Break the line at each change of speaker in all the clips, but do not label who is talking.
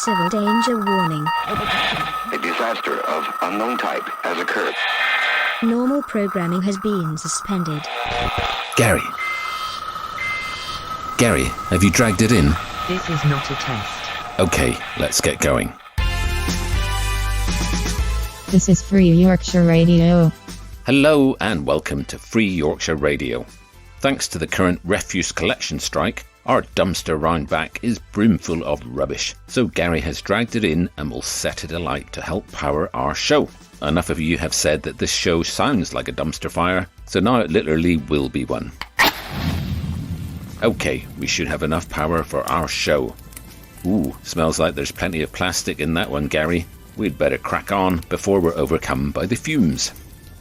Civil danger warning.
A disaster of unknown type has occurred.
Normal programming has been suspended.
Gary, have you dragged it in?
This is not a test.
Okay, let's get going.
This is Free Yorkshire Radio.
Hello and welcome to Free Yorkshire Radio. Thanks to the current refuse collection strike, our dumpster round back is brimful of rubbish, so Gary has dragged it in and will set it alight to help power our show. Enough of you have said that this show sounds like a dumpster fire, so now it literally will be one. Okay, we should have enough power for our show. Ooh, smells like there's plenty of plastic in that one, Gary. We'd better crack on before we're overcome by the fumes.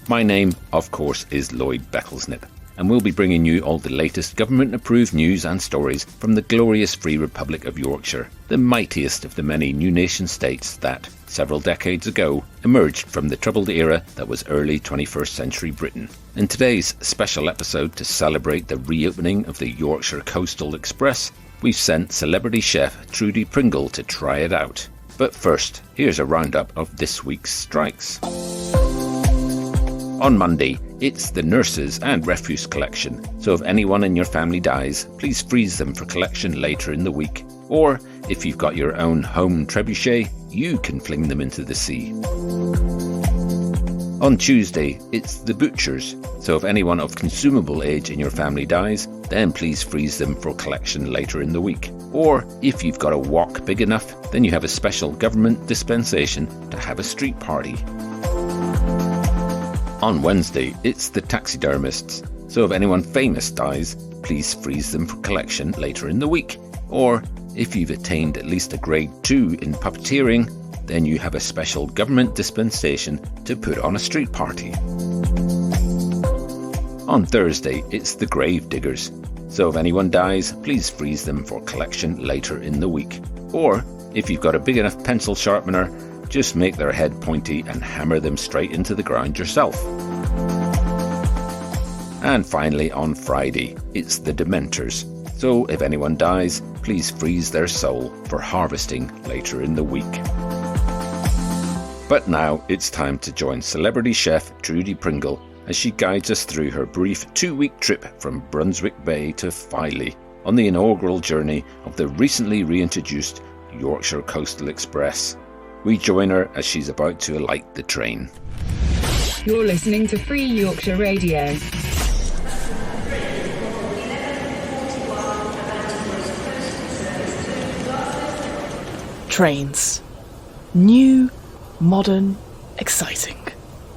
My name, of course, is Lloyd Becklesnip, and we'll be bringing you all the latest government-approved news and stories from the glorious Free Republic of Yorkshire, the mightiest of the many new nation-states that, several decades ago, emerged from the troubled era that was early 21st century Britain. In today's special episode to celebrate the reopening of the Yorkshire Coastal Express, we've sent celebrity chef Trudy Pringle to try it out. But first, here's a roundup of this week's strikes. On Monday, it's the nurses and refuse collection, so if anyone in your family dies, please freeze them for collection later in the week. Or, if you've got your own home trebuchet, you can fling them into the sea. On Tuesday, it's the butchers, so if anyone of consumable age in your family dies, then please freeze them for collection later in the week. Or, if you've got a wok big enough, then you have a special government dispensation to have a street party. On Wednesday, it's the taxidermists, so if anyone famous dies, please freeze them for collection later in the week. Or, if you've attained at least a grade 2 in puppeteering, then you have a special government dispensation to put on a street party. On Thursday, it's the grave diggers, so if anyone dies, please freeze them for collection later in the week. Or, if you've got a big enough pencil sharpener, just make their head pointy and hammer them straight into the ground yourself. And finally, on Friday, it's the dementors. So if anyone dies, please freeze their soul for harvesting later in the week. But now it's time to join celebrity chef Trudy Pringle as she guides us through her brief 2-week trip from Brunswick Bay to Filey on the inaugural journey of the recently reintroduced Yorkshire Coastal Express. We join her as she's about to alight the train.
You're listening to Free Yorkshire Radio.
Trains. New, modern, exciting.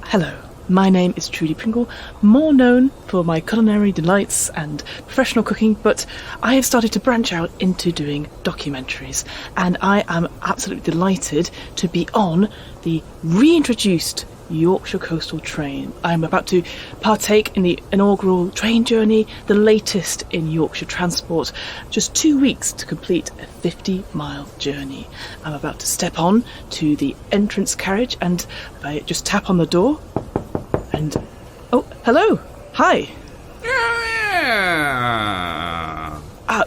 Hello, my name is Trudy Pringle, more known for my culinary delights and professional cooking, but I have started to branch out into doing documentaries, and I am absolutely delighted to be on the reintroduced Yorkshire Coastal Train. I'm about to partake in the inaugural train journey, the latest in Yorkshire transport. Just 2 weeks to complete a 50-mile journey. I'm about to step on to the entrance carriage, and I just tap on the door, and oh, hello, hi.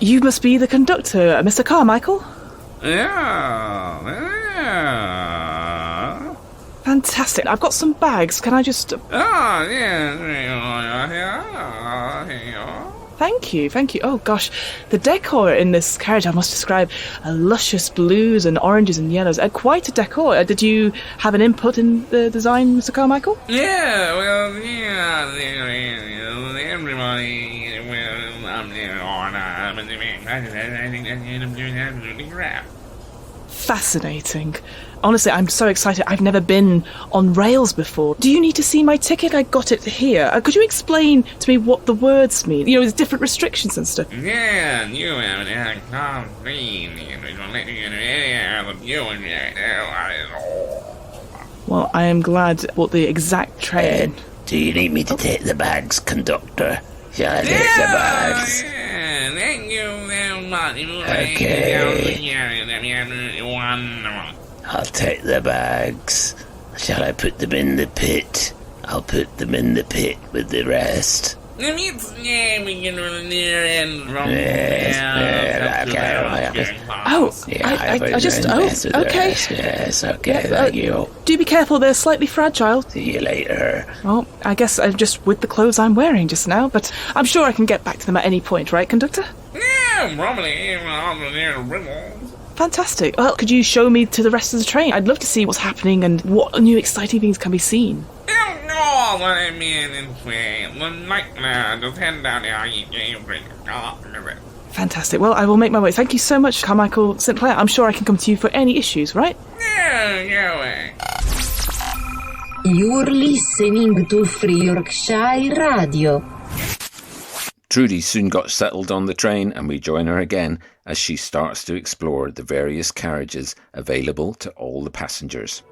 You must be the conductor, Mr. Carmichael. Fantastic. I've got some bags. Can I just... Thank you. Oh, gosh. The decor in this carriage, I must describe, luscious blues and oranges and yellows. Quite a decor. Did you have an input in the design, Mr. Carmichael? Fascinating. Honestly, I'm so excited. I've never been on rails before. Do you need to see my ticket? I got it here. Could you explain to me what the words mean? You know, with different restrictions and stuff.
Yeah, you have an
Well, I am glad what the exact train...
do you need me to take the bags, conductor? Shall I take the bags?
Thank you very much.
Okay. I'll take the bags. Shall I put them in the pit? I'll put them in the pit with the rest.
Okay.
Yes, okay, thank you.
Do be careful, they're slightly fragile.
See you later.
Well, I guess I'm just with the clothes I'm wearing just now, but I'm sure I can get back to them at any point, right, conductor?
Yeah, probably.
Fantastic. Well, could you show me to the rest of the train? I'd love to see what's happening and what new exciting things can be seen.
Oh, what I mean is, the nightmare, just head down here.
Fantastic. Well, I will make my way. Thank you so much, Carmichael St. Clair. I'm sure I can come to you for any issues, right?
Yeah.
You're listening to Free Yorkshire Radio.
Trudy soon got settled on the train, and we join her again as she starts to explore the various carriages available to all the passengers.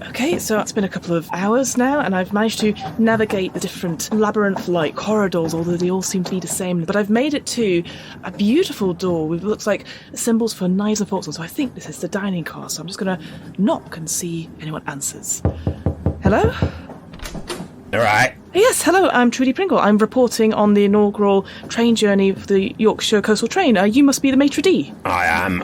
Okay, so it's been a couple of hours now, and I've managed to navigate the different labyrinth-like corridors, although they all seem to be the same. But I've made it to a beautiful door with what looks like symbols for knives and forks, and so I think this is the dining car. So I'm just going to knock and see if anyone answers. Hello?
All right.
Yes, hello, I'm Trudy Pringle. I'm reporting on the inaugural train journey of the Yorkshire Coastal Train. You must be the maitre d'.
I am.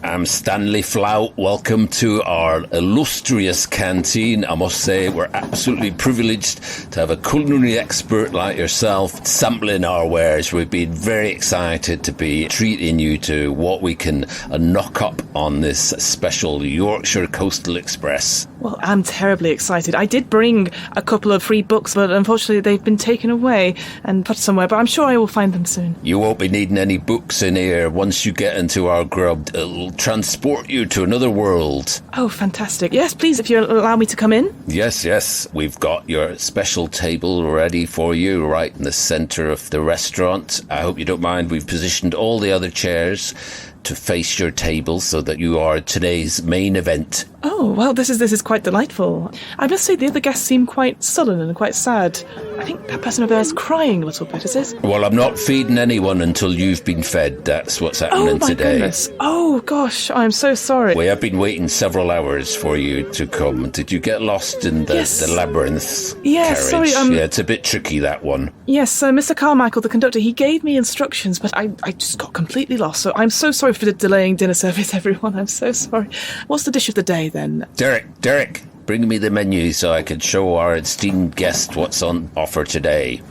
I'm Stanley Flout. Welcome to our illustrious canteen. I must say we're absolutely privileged to have a culinary expert like yourself sampling our wares. We've been very excited to be treating you to what we can knock up on this special Yorkshire Coastal Express.
Well, I'm terribly excited. I did bring a couple of free books, but unfortunately they've been taken away and put somewhere, but I'm sure I will find them soon.
You won't be needing any books in here. Once you get into our grub, it'll transport you to another world.
Oh, fantastic. Yes, please, if you allow me to come in.
Yes. We've got your special table ready for you right in the centre of the restaurant. I hope you don't mind. We've positioned all the other chairs to face your table so that you are today's main event.
Oh, well, this is quite delightful. I must say the other guests seem quite sullen and quite sad. I think that person over there is crying a little bit, is it?
Well, I'm not feeding anyone until you've been fed. That's what's happening
my
today.
Goodness. Oh, gosh, I'm so sorry.
We have been waiting several hours for you to come. Did you get lost in the labyrinth carriage?
Sorry.
Yeah, it's a bit tricky, that one.
Yes, Mr. Carmichael, the conductor, he gave me instructions, but I just got completely lost. So I'm so sorry for the delaying dinner service, everyone. I'm so sorry. What's the dish of the day, then?
Derek, bring me the menu so I can show our esteemed guest what's on offer today.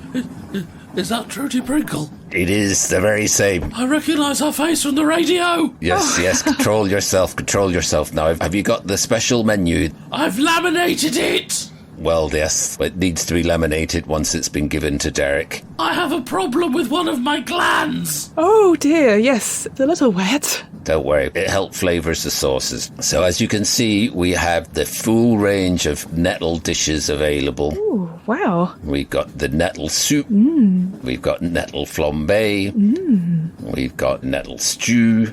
Is that Trudy Pringle?
It is the very same.
I recognise her face from the radio.
Yes, control yourself now. Have you got the special menu?
I've laminated it.
Well, yes, it needs to be laminated once it's been given to Derek.
I have a problem with one of my glands.
Oh dear, yes, it's a little wet.
Don't worry, it helps flavours the sauces. So as you can see, we have the full range of nettle dishes available.
Ooh, wow.
We've got the nettle soup. We've got nettle flambé. We've got nettle stew.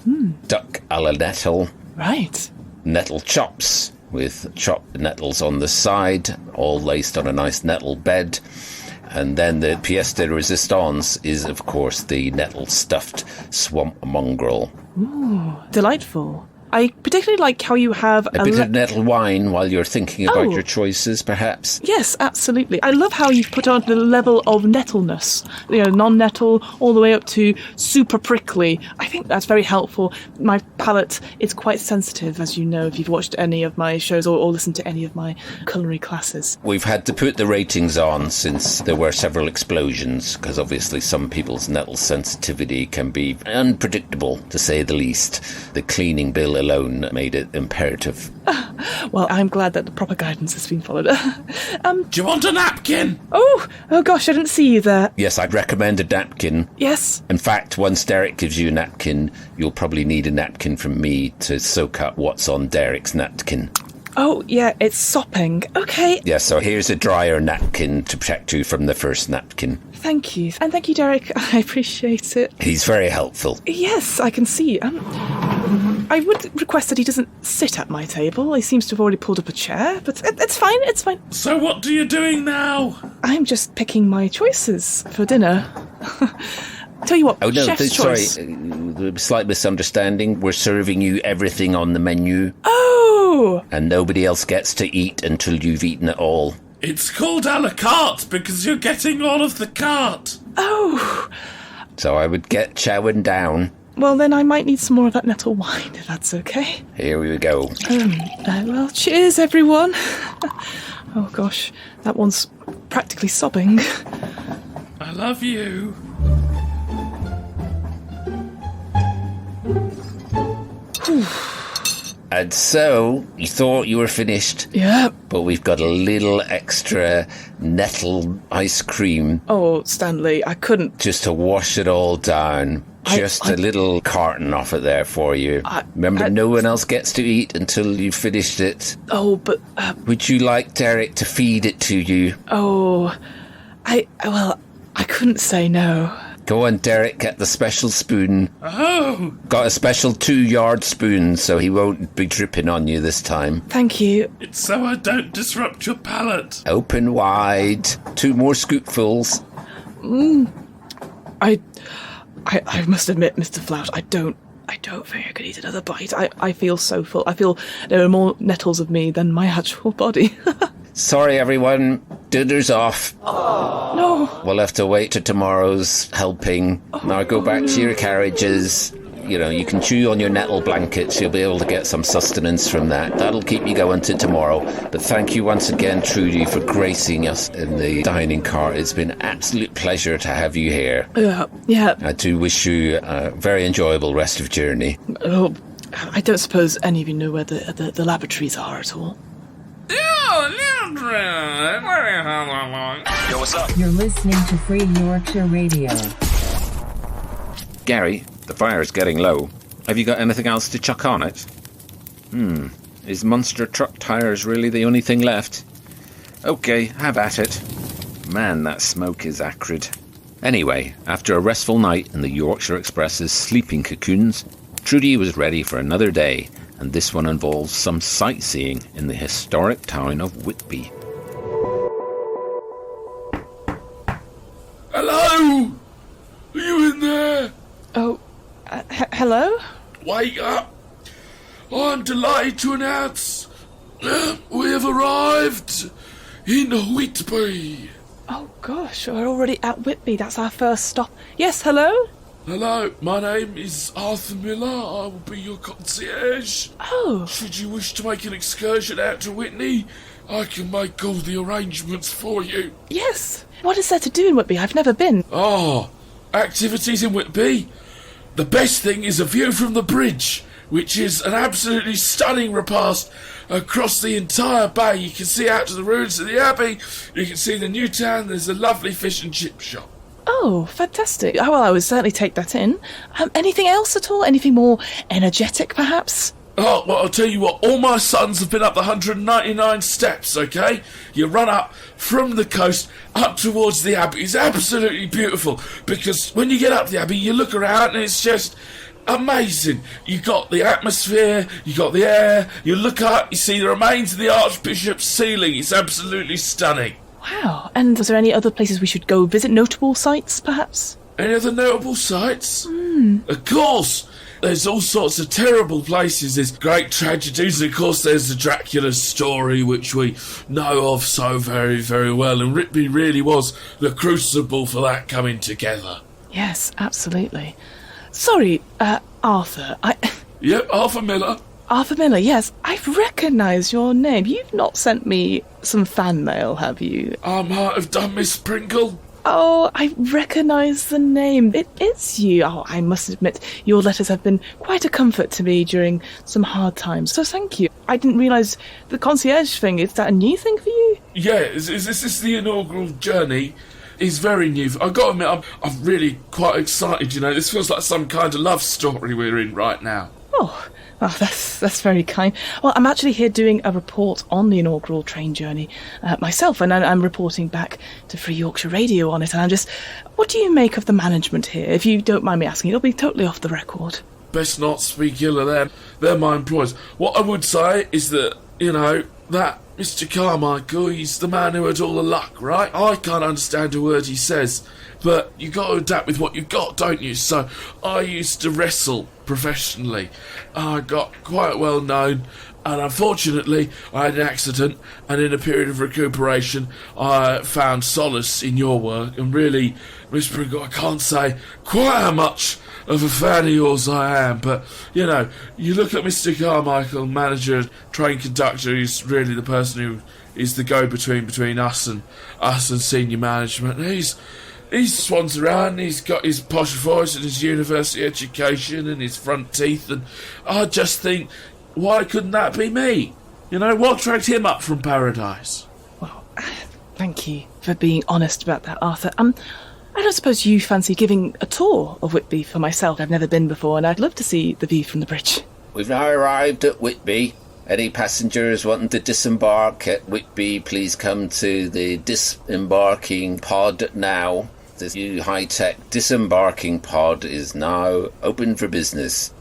Duck à la nettle.
Right.
Nettle chops with chopped nettles on the side, all laced on a nice nettle bed. And then the pièce de résistance is, of course, the nettle stuffed swamp mongrel.
Ooh, delightful. I particularly like how you have
a bit of nettle wine while you're thinking about your choices, perhaps.
Yes, absolutely. I love how you've put on the level of nettleness. Non-nettle all the way up to super prickly. I think that's very helpful. My palate is quite sensitive, as you know, if you've watched any of my shows or listened to any of my culinary classes.
We've had to put the ratings on since there were several explosions, because obviously some people's nettle sensitivity can be unpredictable, to say the least. The cleaning bill alone made it imperative.
Well, I'm glad that the proper guidance has been followed.
Do you want a napkin?
Oh gosh, I didn't see you there.
Yes, I'd recommend a napkin.
Yes.
In fact, once Derek gives you a napkin, you'll probably need a napkin from me to soak up what's on Derek's napkin.
Oh, yeah, it's sopping. Okay.
Yeah, so here's a drier napkin to protect you from the first napkin.
Thank you. And thank you, Derek. I appreciate it.
He's very helpful.
Yes, I can see. I would request that he doesn't sit at my table. He seems to have already pulled up a chair, but it's fine, it's fine.
So what are you doing now?
I'm just picking my choices for dinner. Tell you what, chef's choice.
Sorry, slight misunderstanding. We're serving you everything on the menu.
Oh!
And nobody else gets to eat until you've eaten it all.
It's called a la carte because you're getting all of the cart.
Oh,
So I would get chowing down.
well then I might need some more of that nettle wine, if that's okay.
Here we go.
Well, cheers, everyone. Oh gosh, that one's practically sobbing.
I love you.
And so, you thought you were finished,
Yeah.
but we've got a little extra nettle ice cream
Oh, Stanley, I couldn't.
just to wash it all down. Just a little carton off it there for you. Remember, no one else gets to eat until you've finished it.
Oh, but
Would you like Derek to feed it to you?
I couldn't say no.
Go on, Derek, get the special spoon.
Oh,
Got a special 2-yard spoon, so he won't be dripping on you this time.
Thank you.
it's so I don't disrupt your palate.
Open wide. 2 more scoopfuls.
I must admit, Mr. Flout, I don't think I could eat another bite. I feel so full. I feel there are more nettles of me than my actual body.
Sorry, everyone. Dinner's off.
No.
We'll have to wait till tomorrow's helping. Now go back to your carriages. You know, you can chew on your nettle blankets. You'll be able to get some sustenance from that. That'll keep you going to tomorrow. But thank you once again, Trudy, for gracing us in the dining car. It's been an absolute pleasure to have you here.
Yeah.
I do wish you a very enjoyable rest of journey.
Oh, I don't suppose any of you know where the laboratories are at all.
Yo, what's up?
You're listening to Free Yorkshire Radio.
Gary, the fire's getting low. Have you got anything else to chuck on it? Is monster truck tires really the only thing left? Okay, have at it. Man, that smoke is acrid. Anyway, after a restful night in the Yorkshire Express's sleeping cocoons, Trudy was ready for another day, and this one involves some sightseeing in the historic town of Whitby.
Hello? Are you in there?
Oh, hello?
Wake up. I'm delighted to announce we have arrived in Whitby.
Oh gosh, we're already at Whitby. That's our first stop. Yes, hello?
Hello, my name is Arthur Miller. I will be your concierge.
Oh.
Should you wish to make an excursion out to Whitney, I can make all the arrangements for you.
Yes. What is there to do in Whitby? I've never been.
Oh, activities in Whitby? The best thing is a view from the bridge, which is an absolutely stunning repast across the entire bay. You can see out to the ruins of the Abbey, you can see the new town, there's a lovely fish and chip shop.
Oh, fantastic. Oh, well, I would certainly take that in. Anything else at all? Anything more energetic, perhaps?
Oh, well, I'll tell you what, all my sons have been up the 199 steps, okay? You run up from the coast up towards the Abbey. It's absolutely beautiful, because when you get up the Abbey, you look around and it's just amazing. You got the atmosphere, you got the air, you look up, you see the remains of the Archbishop's ceiling. It's absolutely stunning.
Wow. And was there any other places we should go visit? Notable sites, perhaps?
Any other notable sights? Of course! There's all sorts of terrible places. There's great tragedies. Of course, there's the Dracula story, which we know of so very, very well. And Whitby really was the crucible for that coming together.
Yes, absolutely. Sorry, Arthur.
Yep, Arthur Miller.
Arthur Miller, yes. I recognise your name. You've not sent me some fan mail, have you?
I might have done, Miss Pringle.
Oh, I recognise the name. It is you. Oh, I must admit, your letters have been quite a comfort to me during some hard times, so thank you. I didn't realise the concierge thing, is that a new thing for you?
Yeah, is this the inaugural journey? It's very new. I've got to admit, I'm really quite excited, you know. This feels like some kind of love story we're in right now.
Oh, that's very kind. Well, I'm actually here doing a report on the inaugural train journey myself, and I'm reporting back to Free Yorkshire Radio on it, and what do you make of the management here? If you don't mind me asking, it'll be totally off the record.
Best not speak ill of them. They're my employees. What I would say is that you know, that Mr. Carmichael, he's the man who had all the luck, right? I can't understand a word he says, but you got to adapt with what you got, don't you? So I used to wrestle professionally. I got quite well known, and unfortunately I had an accident, and in a period of recuperation I found solace in your work. And really, Miss Pringle, I can't say quite how much of a fan of yours I am, but you know, you look at Mr. Carmichael, manager, train conductor, he's really the person who is the go-between between us and senior management. He swans around, he's got his posh voice and his university education and his front teeth, and I just think, why couldn't that be me? You know, what dragged him up from paradise?
Well, thank you for being honest about that, Arthur. I don't suppose you fancy giving a tour of Whitby for myself. I've never been before, and I'd love to see the view from the bridge.
We've now arrived at Whitby. Any passengers wanting to disembark at Whitby, please come to the disembarking pod now. This new high-tech disembarking pod is now open for business.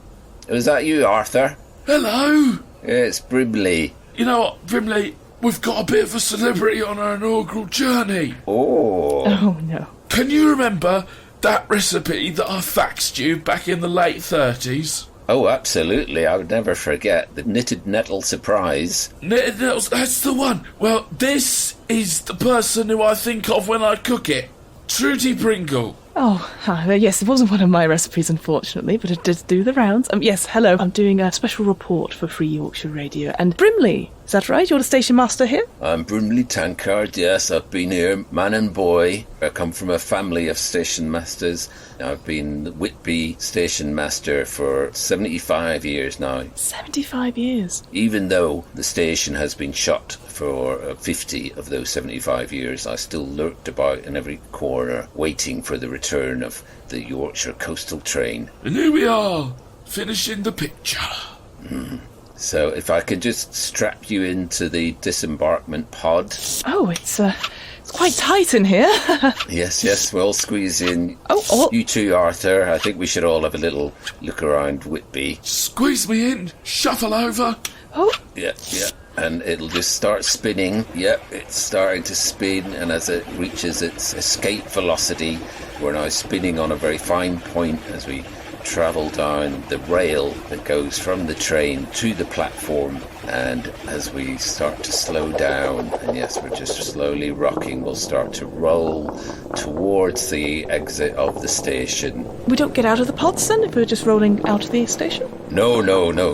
Was that you, Arthur?
Hello?
It's Brimley.
You know what, Brimley? We've got a bit of a celebrity on our inaugural journey.
Oh, no.
Can you remember that recipe that I faxed you back in the late 30s?
Oh, absolutely. I would never forget the knitted nettle surprise.
Knitted nettles, that's the one. Well, this is the person who I think of when I cook it. Trudy Pringle.
Oh, yes, it wasn't one of my recipes, unfortunately, but it did do the rounds. Yes, hello. I'm doing a special report for Free Yorkshire Radio. And Brimley, is that right? You're the station master here?
I'm Brimley Tankard, yes. I've been here, man and boy. I come from a family of station masters. I've been the Whitby station master for 75 years now.
75 years?
Even though the station has been shut for 50 of those 75 years, I still lurked about in every corner, waiting for the return of the Yorkshire Coastal train.
And here we are, finishing the picture.
So if I could just strap you into the disembarkment pod.
Oh, it's quite tight in here.
Yes, we'll squeeze in.
Oh.
You too, Arthur. I think we should all have a little look around Whitby.
Squeeze me in, shuffle over.
Oh.
Yeah. And it'll just start spinning. Yep, it's starting to spin, and as it reaches its escape velocity, we're now spinning on a very fine point as we travel down the rail that goes from the train to the platform. And as we start to slow down, and yes, we're just slowly rocking, we'll start to roll towards the exit of the station.
We don't get out of the pods then if we're just rolling out of the station?
No,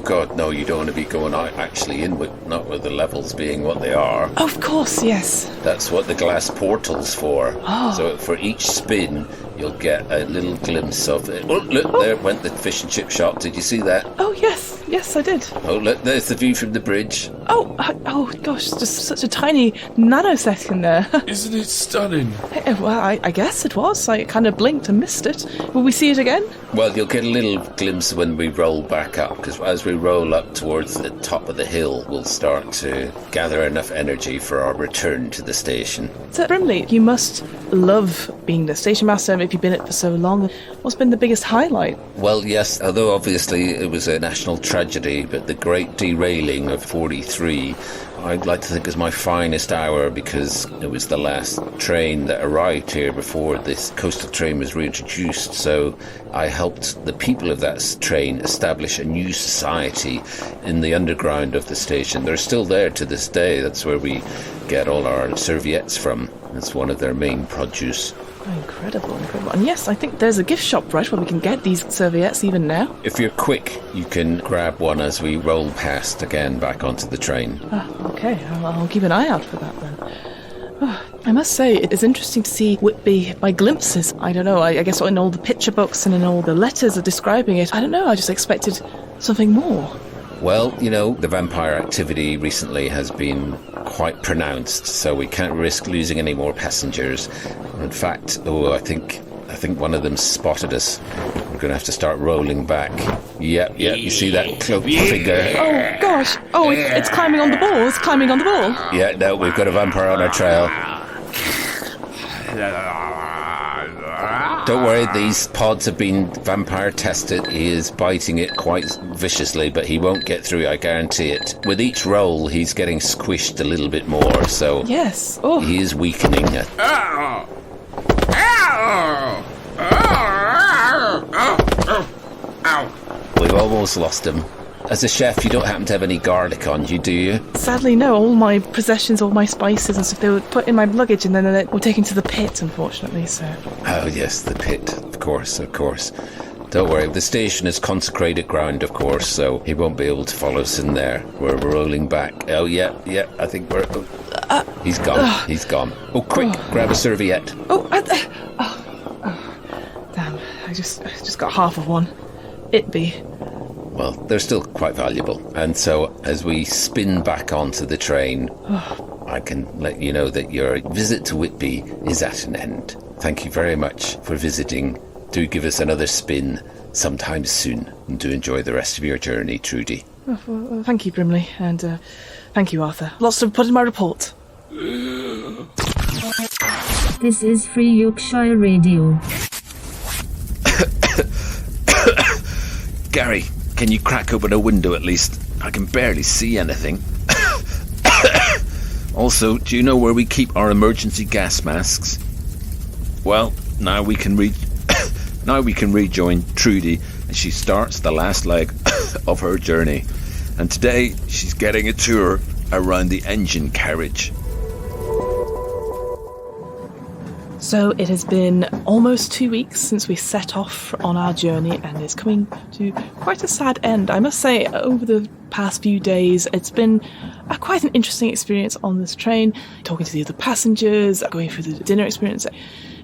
God, no, you don't want to be going out actually in with, not with the levels being what they are.
Oh, of course, yes.
That's what the glass portal's for.
Oh.
So for each spin, you'll get a little glimpse of it. Oh, look, there went the fish and chip shop. Did you see that?
Oh, yes, I did.
Oh, look, there's the view from the bridge.
Oh gosh, just such a tiny nanosecond there.
Isn't it stunning?
Well, I guess it was. I kind of blinked and missed it. Will we see it again?
Well, you'll get a little glimpse when we roll back up, because as we roll up towards the top of the hill, we'll start to gather enough energy for our return to the station.
So, Brimley, you must love being the station master if you've been it for so long. What's been the biggest highlight?
Well, yes, although obviously it was a national tragedy, but the great derailing of 43, I'd like to think is my finest hour, because it was the last train that arrived here before this coastal train was reintroduced. So I helped the people of that train establish a new society in the underground of the station. They're still there to this day. That's where we get all our serviettes from. It's one of their main produce.
Incredible. And yes, I think there's a gift shop, right, where we can get these serviettes even now.
If you're quick, you can grab one as we roll past again back onto the train.
Okay, I'll keep an eye out for that then. I must say, it is interesting to see Whitby by glimpses. I don't know, I guess in all the picture books and in all the letters are describing it. I don't know, I just expected something more.
Well, you know, the vampire activity recently has been quite pronounced, so we can't risk losing any more passengers. In fact, I think one of them spotted us. We're going to have to start rolling back. Yep, you see that cloaked figure?
Oh, gosh. Oh, it's climbing on the ball. It's climbing on the ball.
Yeah, no, we've got a vampire on our trail. Don't worry, these pods have been vampire tested. He is biting it quite viciously, but he won't get through, I guarantee it. With each roll, he's getting squished a little bit more, so
Yes. Oh.
he is weakening.
Ow! Ow! Ow! Ow! Ow!
We've almost lost him. As a chef, you don't happen to have any garlic on you, do you?
Sadly, no. All my possessions, all my spices and stuff, they were put in my luggage and then they were taken to the pit, unfortunately, so...
Oh, yes, the pit. Of course, of course. Don't worry, the station is consecrated ground, of course, so he won't be able to follow us in there. We're rolling back. Oh, yeah, I think we're... he's gone, he's gone. Oh, quick, grab a serviette.
Damn, I just got half of one. It be.
Well, they're still quite valuable. And so, as we spin back onto the train, I can let you know that your visit to Whitby is at an end. Thank you very much for visiting. Do give us another spin sometime soon, and do enjoy the rest of your journey, Trudy.
Well, thank you, Brimley, and thank you, Arthur. Lots to put in my report.
This is Free Yorkshire Radio.
Gary, can you crack open a window at least? I can barely see anything. Also, do you know where we keep our emergency gas masks? Well, now we can rejoin Trudy as she starts the last leg of her journey. And today, she's getting a tour around the engine carriage.
So it has been almost 2 weeks since we set off on our journey, and it's coming to quite a sad end. I must say, over the past few days, it's been quite an interesting experience on this train, talking to the other passengers, going through the dinner experience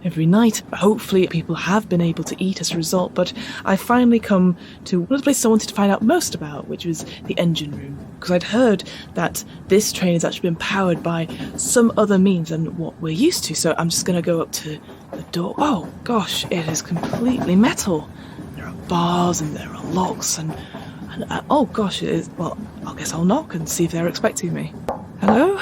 every night. Hopefully people have been able to eat as a result, but I finally come to one of the places I wanted to find out most about, which was the engine room, because I'd heard that this train has actually been powered by some other means than what we're used to. So I'm just going to go up to the door. Oh gosh, it is completely metal. There are bars and there are locks and oh gosh, it is. Well, I guess I'll knock and see if they're expecting me. Hello?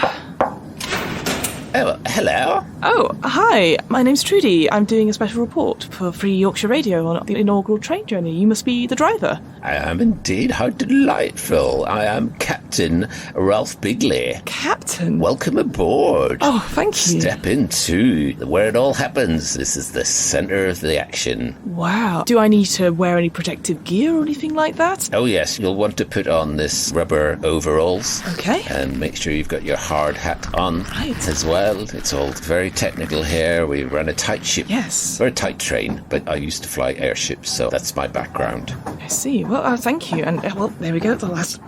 Oh, hello.
Oh, hi. My name's Trudy. I'm doing a special report for Free Yorkshire Radio on the inaugural train journey. You must be the driver.
I am indeed. How delightful. I am Captain Ralph Bigley.
Captain?
Welcome aboard.
Oh, thank you.
Step into where it all happens. This is the centre of the action.
Wow. Do I need to wear any protective gear or anything like that?
Oh, yes. You'll want to put on this rubber overalls.
Okay.
And make sure you've got your hard hat on as well. It's all very technical here. We run a tight ship.
Yes.
We're a tight train, but I used to fly airships, so that's my background.
I see. Well, thank you. And, well, there we go. The last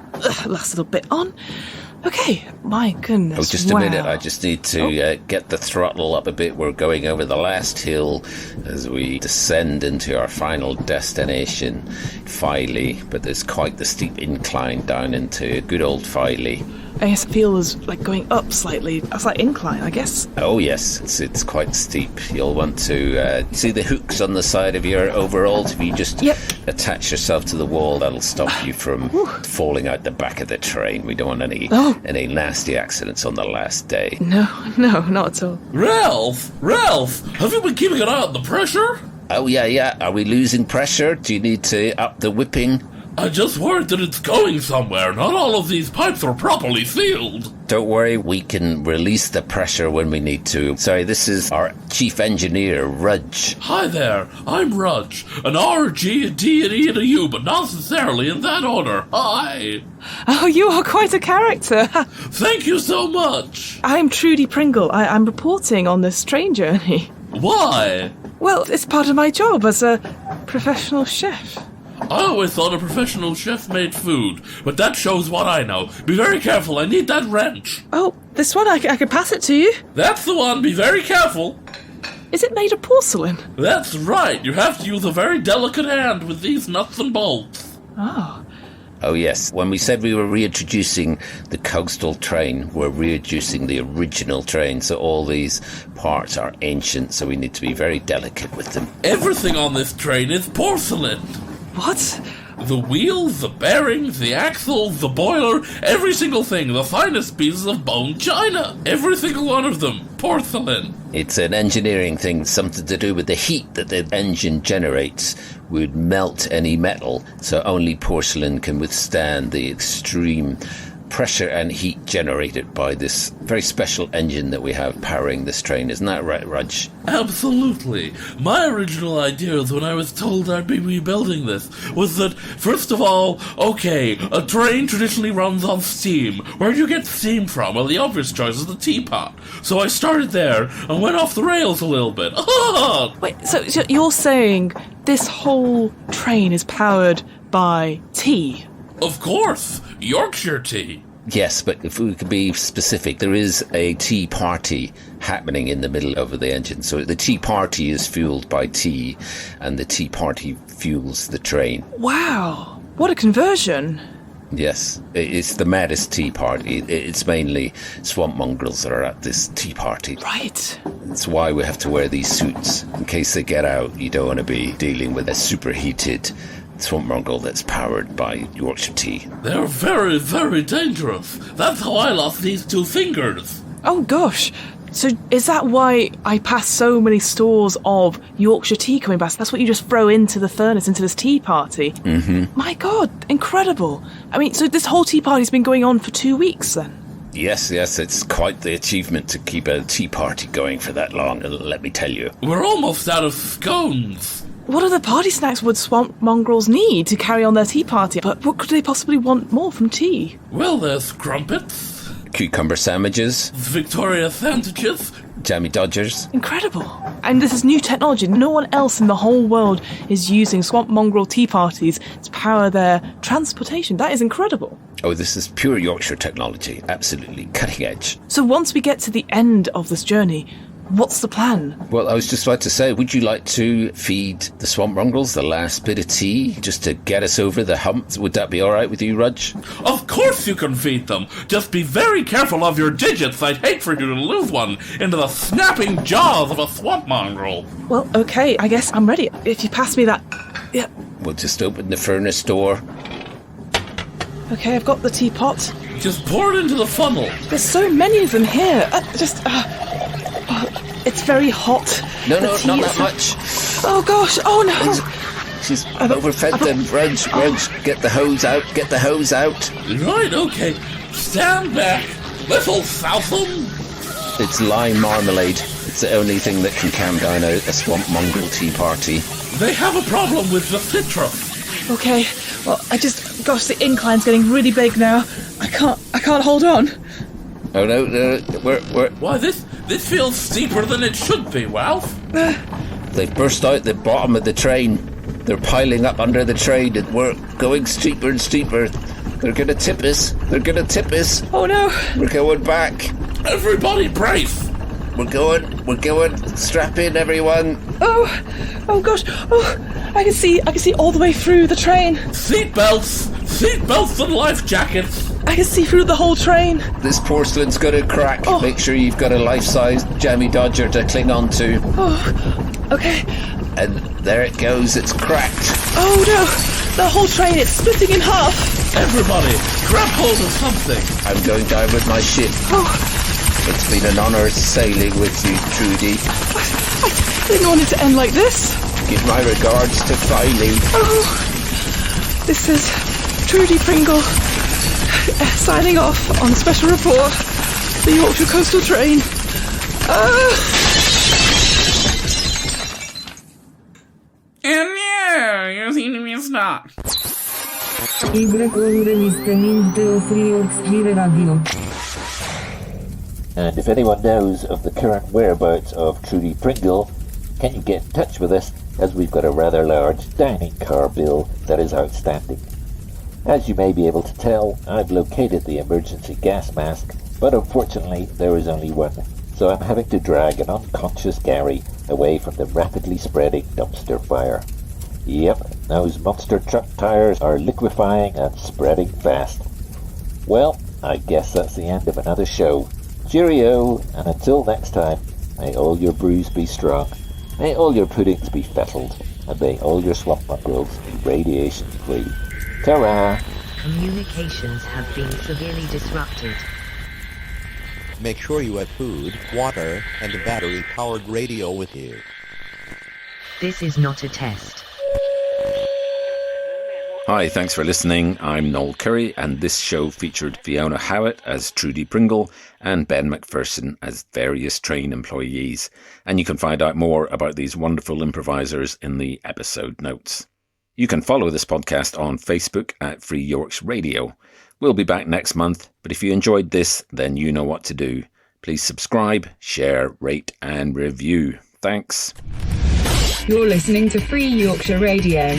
little bit on. Okay. My goodness.
Oh, just a minute. I just need to get the throttle up a bit. We're going over the last hill as we descend into our final destination, Filey. But there's quite the steep incline down into good old Filey.
I guess it feels like going up slightly. A slight incline, I guess.
Oh, yes. It's quite steep. You'll want to see the hooks on the side of your overalls. If you just attach yourself to the wall, that'll stop you from falling out the back of the train. We don't want any nasty accidents on the last day.
No, not at all.
Ralph, have you been keeping an eye on the pressure?
Oh, yeah. Are we losing pressure? Do you need to up the whipping?
I just worried that it's going somewhere. Not all of these pipes are properly sealed.
Don't worry, we can release the pressure when we need to. Sorry, this is our chief engineer, Rudge.
Hi there, I'm Rudge. An R, G, a D, and E, and a U, but not necessarily in that order. Hi.
Oh, you are quite a character.
Thank you so much.
I'm Trudy Pringle. I'm reporting on this train journey.
Why?
Well, it's part of my job as a professional chef.
I always thought a professional chef made food, but that shows what I know. Be very careful, I need that wrench.
Oh, this one, I can pass it to you.
That's the one, be very careful.
Is it made of porcelain?
That's right, you have to use a very delicate hand with these nuts and bolts.
Oh, yes. When we said we were reintroducing the coastal train, we're reintroducing the original train, so all these parts are ancient, so we need to be very delicate with them.
Everything on this train is porcelain.
What?
The wheel, the bearing, the axle, the boiler, every single thing, the finest pieces of bone china. Every single one of them. Porcelain.
It's an engineering thing, something to do with the heat that the engine generates would melt any metal, so only porcelain can withstand the extreme pressure and heat generated by this very special engine that we have powering this train. Isn't that right, Raj?
Absolutely. My original idea when I was told I'd be rebuilding this was that, first of all, okay, a train traditionally runs on steam. Where do you get steam from? Well, the obvious choice is the teapot. So I started there and went off the rails a little bit.
Wait, so you're saying this whole train is powered by tea?
Of course, Yorkshire tea.
Yes, but if we could be specific, there is a tea party happening in the middle of the engine. So the tea party is fueled by tea, and the tea party fuels the train.
Wow, what a conversion.
Yes, it's the maddest tea party. It's mainly swamp mongrels that are at this tea party.
Right.
That's why we have to wear these suits. In case they get out, you don't want to be dealing with a superheated swamp mongrel that's powered by Yorkshire tea.
They're very, very dangerous. That's how I lost these 2 fingers.
Oh gosh. So is that why I pass so many stores of Yorkshire tea coming past? That's what you just throw into the furnace, into this tea party?
Mm-hmm.
My God, incredible. I mean, so this whole tea party's been going on for 2 weeks then?
Yes, it's quite the achievement to keep a tea party going for that long, let me tell you.
We're almost out of scones.
What other party snacks would swamp mongrels need to carry on their tea party? But what could they possibly want more from tea?
Well, there's crumpets,
cucumber sandwiches,
Victoria sandwiches,
jammy dodgers.
Incredible. And this is new technology. No one else in the whole world is using swamp mongrel tea parties to power their transportation. That is incredible.
Oh, this is pure Yorkshire technology. Absolutely cutting edge.
So once we get to the end of this journey, what's the plan?
Well, I was just about to say, would you like to feed the swamp mongrels the last bit of tea just to get us over the hump? Would that be all right with you, Rudge?
Of course you can feed them. Just be very careful of your digits. I'd hate for you to lose one into the snapping jaws of a swamp mongrel.
Well, okay, I guess I'm ready. If you pass me that... Yeah.
We'll just open the furnace door.
Okay, I've got the teapot.
Just pour it into the funnel.
There's so many of them here. It's very hot.
No, not that much.
Oh gosh, oh no.
She's overfed them. Rudge, get the hose out,
Right, okay. Stand back, little Southam.
It's lime marmalade. It's the only thing that can calm down a swamp mongrel tea party.
They have a problem with the citrus.
Okay, well, gosh, the incline's getting really big now. I can't hold on.
Oh no, we're...
Why, this feels steeper than it should be, Ralph.
They've burst out the bottom of the train. They're piling up under the train and we're going steeper and steeper. They're gonna tip us.
Oh no.
We're going back.
Everybody brace.
We're going. Strap in, everyone.
Oh gosh. Oh, I can see all the way through the train.
Seatbelts and life jackets.
I can see through the whole train.
This porcelain's gonna crack.
Oh.
Make sure you've got a life-size jammy dodger to cling on to.
Oh, okay.
And there it goes, it's cracked.
Oh no, the whole train is splitting in half.
Everybody, grab hold of something.
I'm going down with my ship.
Oh.
It's been an honour sailing with you, Trudy.
I didn't want it to end like this.
Give my regards to Filey.
Oh, this is Trudy Pringle signing off on a special report, the Yorkshire Coastal Train.
And yeah, you seem to be stuck.
And if anyone knows of the current whereabouts of Trudy Pringle, can you get in touch with us, as we've got a rather large dining car bill that is outstanding. As you may be able to tell, I've located the emergency gas mask, but unfortunately there is only one, so I'm having to drag an unconscious Gary away from the rapidly spreading dumpster fire. Yep, those monster truck tires are liquefying and spreading fast. Well, I guess that's the end of another show. Cheerio, and until next time, may all your brews be strong, may all your puddings be fettled, and may all your swamp mongrels be radiation free. Ta-ra!
Communications have been severely disrupted.
Make sure you have food, water, and a battery-powered radio with you.
This is not a test.
Hi, thanks for listening. I'm Noel Curry, and this show featured Fiona Howitt as Trudy Pringle and Ben McPherson as various train employees. And you can find out more about these wonderful improvisers in the episode notes. You can follow this podcast on Facebook at Free Yorks Radio. We'll be back next month, but if you enjoyed this, then you know what to do. Please subscribe, share, rate and review. Thanks.
You're listening to Free Yorkshire Radio.